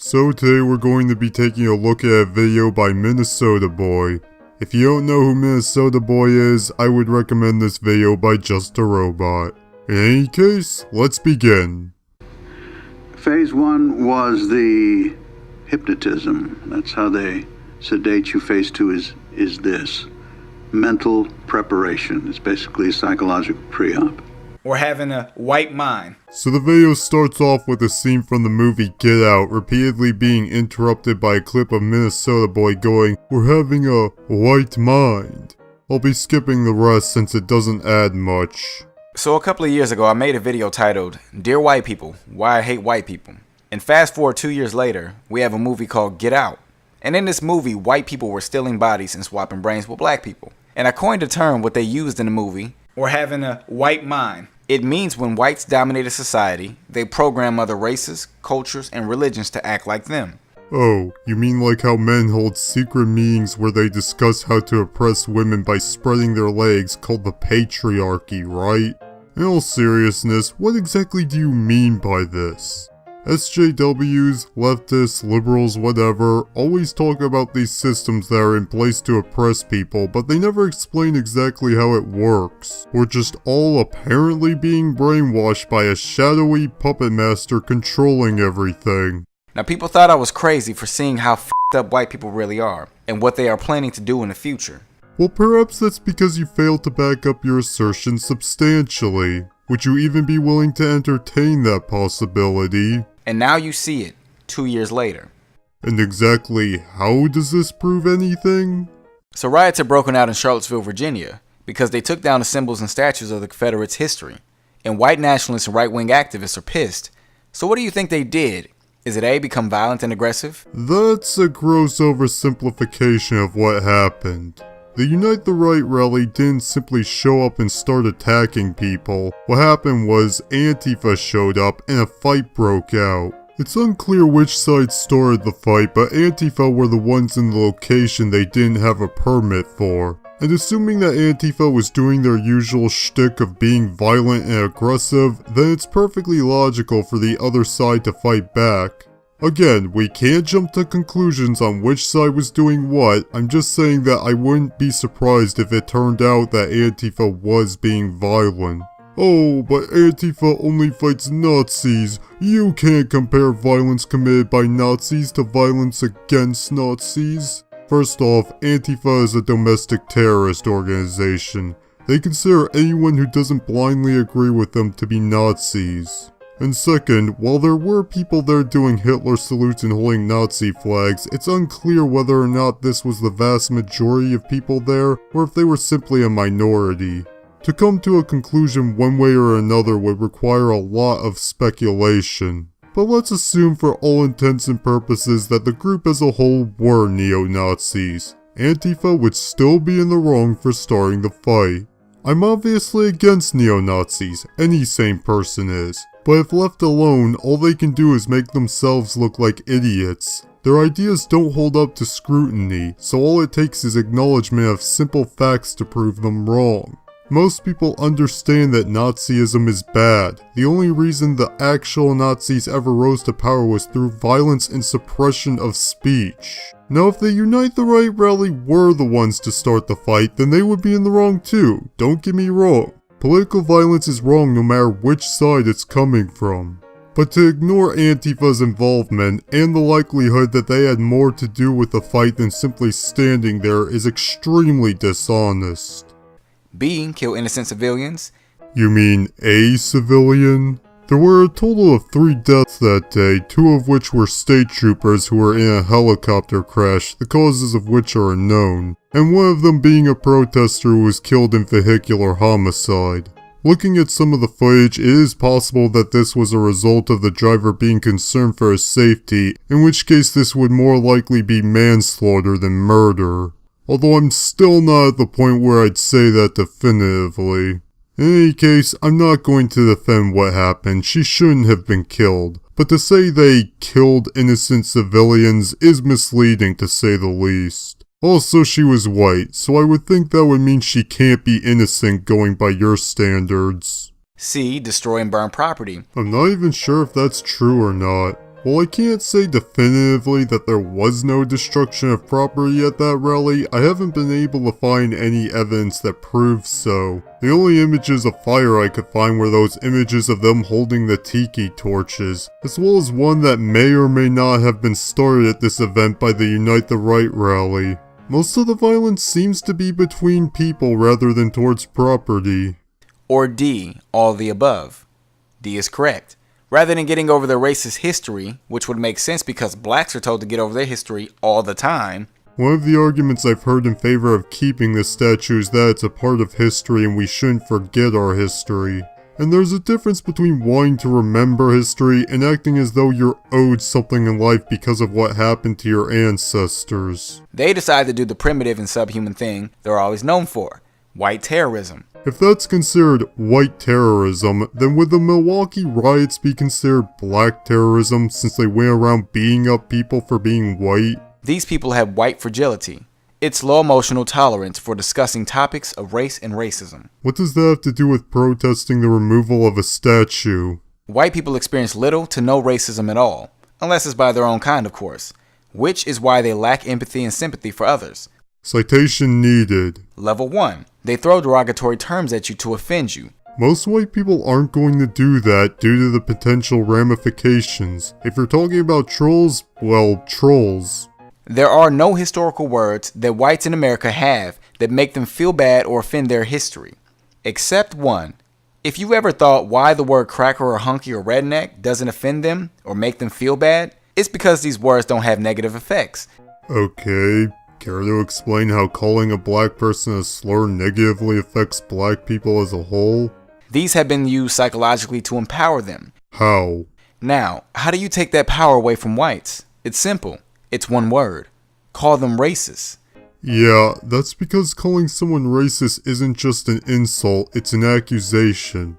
So today we're going to be taking a look at a video by Minnesotaboyy. If you don't know who Minnesotaboyy is, I would recommend this video by Just a Robot. In any case, let's begin. Phase one was the hypnotism. That's how they sedate you. Phase two is this. Mental preparation. It's basically a psychological pre-op. Or having a white mind. So the video starts off with a scene from the movie Get Out, repeatedly being interrupted by a clip of Minnesotaboyy going, "We're having a white mind." I'll be skipping the rest since it doesn't add much. So a couple of years ago I made a video titled, "Dear White People, Why I Hate White People." And fast forward 2 years later, we have a movie called Get Out. And in this movie, white people were stealing bodies and swapping brains with black people. And I coined a term what they used in the movie, or having a white mind. It means when whites dominate a society, they program other races, cultures, and religions to act like them. Oh, you mean like how men hold secret meetings where they discuss how to oppress women by spreading their legs, called the patriarchy, right? In all seriousness, what exactly do you mean by this? SJWs, leftists, liberals, whatever, always talk about these systems that are in place to oppress people, but they never explain exactly how it works. We're just all apparently being brainwashed by a shadowy puppet master controlling everything. Now people thought I was crazy for seeing how f***ed up white people really are, and what they are planning to do in the future. Well, perhaps that's because you failed to back up your assertion substantially. Would you even be willing to entertain that possibility? And now you see it, 2 years later. And exactly how does this prove anything? So riots have broken out in Charlottesville, Virginia, because they took down the symbols and statues of the Confederates' history. And white nationalists and right-wing activists are pissed. So what do you think they did? Is it A, become violent and aggressive? That's a gross oversimplification of what happened. The Unite the Right rally didn't simply show up and start attacking people. What happened was Antifa showed up and a fight broke out. It's unclear which side started the fight, but Antifa were the ones in the location they didn't have a permit for. And assuming that Antifa was doing their usual shtick of being violent and aggressive, then it's perfectly logical for the other side to fight back. Again, we can't jump to conclusions on which side was doing what. I'm just saying that I wouldn't be surprised if it turned out that Antifa was being violent. Oh, but Antifa only fights Nazis. You can't compare violence committed by Nazis to violence against Nazis. First off, Antifa is a domestic terrorist organization. They consider anyone who doesn't blindly agree with them to be Nazis. And second, while there were people there doing Hitler salutes and holding Nazi flags, it's unclear whether or not this was the vast majority of people there, or if they were simply a minority. To come to a conclusion one way or another would require a lot of speculation. But let's assume for all intents and purposes that the group as a whole were neo-Nazis. Antifa would still be in the wrong for starting the fight. I'm obviously against neo-Nazis, any sane person is. But if left alone, all they can do is make themselves look like idiots. Their ideas don't hold up to scrutiny, so all it takes is acknowledgement of simple facts to prove them wrong. Most people understand that Nazism is bad. The only reason the actual Nazis ever rose to power was through violence and suppression of speech. Now if the Unite the Right rally were the ones to start the fight, then they would be in the wrong too, don't get me wrong. Political violence is wrong no matter which side it's coming from. But to ignore Antifa's involvement and the likelihood that they had more to do with the fight than simply standing there is extremely dishonest. B, kill innocent civilians. You mean a civilian? There were a total of 3 deaths that day, 2 of which were state troopers who were in a helicopter crash, the causes of which are unknown, and one of them being a protester who was killed in vehicular homicide. Looking at some of the footage, it is possible that this was a result of the driver being concerned for his safety, in which case this would more likely be manslaughter than murder. Although I'm still not at the point where I'd say that definitively. In any case, I'm not going to defend what happened. She shouldn't have been killed. But to say they killed innocent civilians is misleading to say the least. Also, she was white, so I would think that would mean she can't be innocent going by your standards. C, destroy and burn property. I'm not even sure if that's true or not. While I can't say definitively that there was no destruction of property at that rally, I haven't been able to find any evidence that proves so. The only images of fire I could find were those images of them holding the tiki torches, as well as one that may or may not have been started at this event by the Unite the Right rally. Most of the violence seems to be between people rather than towards property. Or D, all the above. D is correct. Rather than getting over their racist history, which would make sense because blacks are told to get over their history all the time. One of the arguments I've heard in favor of keeping this statue is that it's a part of history and we shouldn't forget our history. And there's a difference between wanting to remember history and acting as though you're owed something in life because of what happened to your ancestors. They decide to do the primitive and subhuman thing they're always known for, white terrorism. If that's considered white terrorism, then would the Milwaukee riots be considered black terrorism since they went around beating up people for being white? These people have white fragility. It's low emotional tolerance for discussing topics of race and racism. What does that have to do with protesting the removal of a statue? White people experience little to no racism at all, unless it's by their own kind, of course, which is why they lack empathy and sympathy for others. Citation needed. Level 1. They throw derogatory terms at you to offend you. Most white people aren't going to do that due to the potential ramifications. If you're talking about trolls, well, trolls. There are no historical words that whites in America have that make them feel bad or offend their history. Except one. If you ever thought why the word cracker or hunky or redneck doesn't offend them or make them feel bad, it's because these words don't have negative effects. Okay, care to explain how calling a black person a slur negatively affects black people as a whole? These have been used psychologically to empower them. How? Now, how do you take that power away from whites? It's simple. It's one word. Call them racist. Yeah, that's because calling someone racist isn't just an insult, it's an accusation.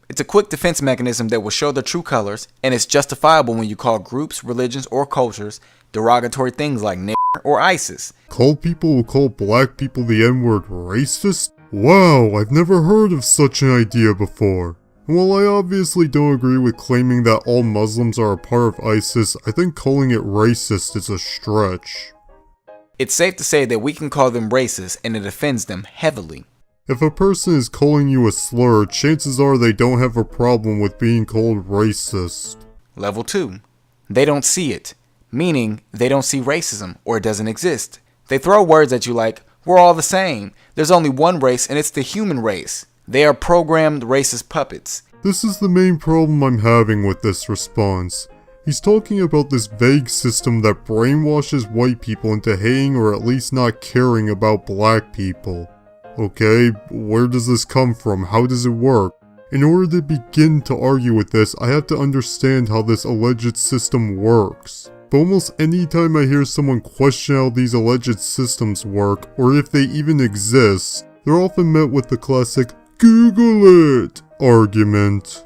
It's a quick defense mechanism that will show their true colors, and it's justifiable when you call groups, religions, or cultures derogatory things like nigger or ISIS. Call people who call black people the N-word racist? Wow, I've never heard of such an idea before. And while I obviously don't agree with claiming that all Muslims are a part of ISIS, I think calling it racist is a stretch. It's safe to say that we can call them racist and it offends them heavily. If a person is calling you a slur, chances are they don't have a problem with being called racist. Level 2. They don't see it, meaning they don't see racism or it doesn't exist. They throw words at you like, we're all the same, there's only one race and it's the human race. They are programmed racist puppets. This is the main problem I'm having with this response. He's talking about this vague system that brainwashes white people into hating or at least not caring about black people. Okay, where does this come from? How does it work? In order to begin to argue with this, I have to understand how this alleged system works. But almost any time I hear someone question how these alleged systems work, or if they even exist, they're often met with the classic "Google it" argument.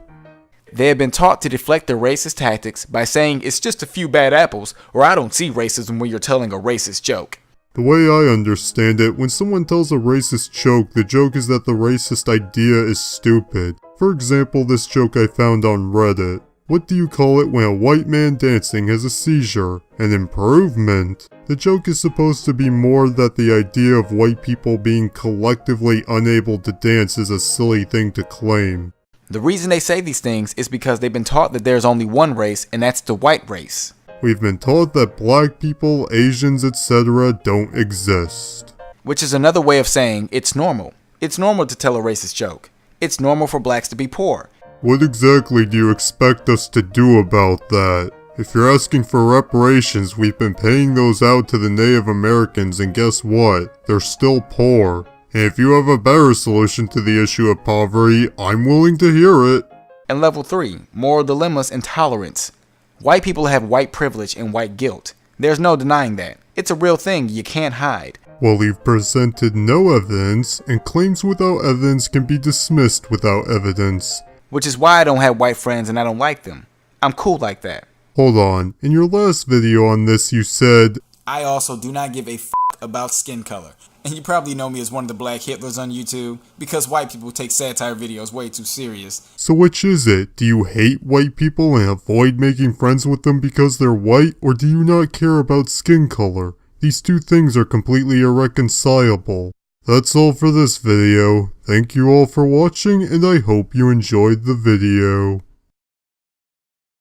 They have been taught to deflect their racist tactics by saying it's just a few bad apples, or I don't see racism when you're telling a racist joke. The way I understand it, when someone tells a racist joke, the joke is that the racist idea is stupid. For example, this joke I found on Reddit. What do you call it when a white man dancing has a seizure? An improvement. The joke is supposed to be more that the idea of white people being collectively unable to dance is a silly thing to claim. The reason they say these things is because they've been taught that there's only one race, and that's the white race. We've been taught that black people, Asians, etc. don't exist. Which is another way of saying it's normal. It's normal to tell a racist joke. It's normal for blacks to be poor. What exactly do you expect us to do about that? If you're asking for reparations, we've been paying those out to the Native Americans, and guess what? They're still poor. And if you have a better solution to the issue of poverty, I'm willing to hear it. And level 3, moral dilemmas and tolerance. White people have white privilege and white guilt. There's no denying that. It's a real thing you can't hide. Well, you've presented no evidence, and claims without evidence can be dismissed without evidence. Which is why I don't have white friends and I don't like them. I'm cool like that. Hold on, in your last video on this you said, I also do not give a f*** about skin color. And you probably know me as one of the Black Hitlers on YouTube, because white people take satire videos way too serious. So which is it? Do you hate white people and avoid making friends with them because they're white, or do you not care about skin color? These two things are completely irreconcilable. That's all for this video. Thank you all for watching, and I hope you enjoyed the video.